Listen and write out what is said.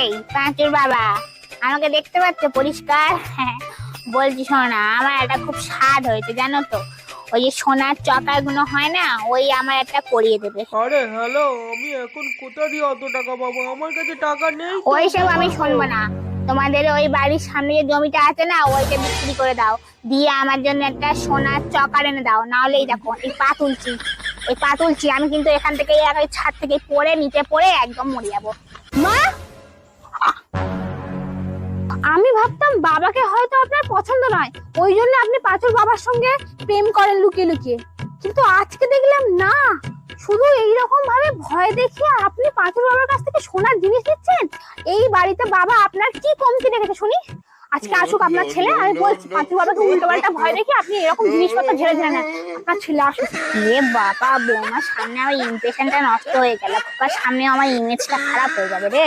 এই পাঁচুর বাবা, আমাকে দেখতে পাচ্ছ পরিষ্কার? বলছি শোনা, আমার একটা খুব স্বাদ হয়েছে জানো তো। ওই যে সোনার চকাগুলো হয় না, ওই আমার একটা করিয়ে দেবে। আরে হ্যালো, আমি এখন কোথা দিয়ে অত টাকা পাবো? আমার কাছে টাকা নেই তো। ওইসব আমি শুনবো না। তোমাদের ওই বাড়ির সামনে যে জমিটা আছে না, ওইটা বিক্রি করে দাও, দিয়ে আমার জন্য একটা সোনার চকার এনে দাও। না হলে এই দেখো এই পা তুলছি, এই পা তুলছি আমি, কিন্তু এখান থেকে এই ছাদ থেকে পড়ে নিচে পড়ে একদম মরে যাবো। মা, আমি ভাবতাম বাবাকে হয়তো আপনার পছন্দ নয়, ওই জন্য আপনি পাঁচুর বাবার সঙ্গে প্রেম করেন লুকিয়ে লুকিয়ে, কিন্তু আজকে দেখলাম না, শুধু এইরকম ভাবে ভয় দেখিয়ে আপনি পাঁচুর বাবার কাছ থেকে সোনার জিনিস নিচ্ছেন। এই বাড়িতে বাবা আপনার কি কমতি রেখেছে শুনি? আজকে আসুক আপনার ছেলে, আমি বলছি পাঁচুর বাবাকে উল্টো পাল্টা ভয় দেখি আপনি এরকম জিনিসপত্র ঝেড়ে ঝেড়ে নেন। আপনার ছেলে আসুক। এ বাবা, বৌমার সামনে আমার ইমপ্রেশনটা নষ্ট হয়ে গেল, খোকার সামনে আমার ইমেজটা খারাপ হয়ে যাবে রে।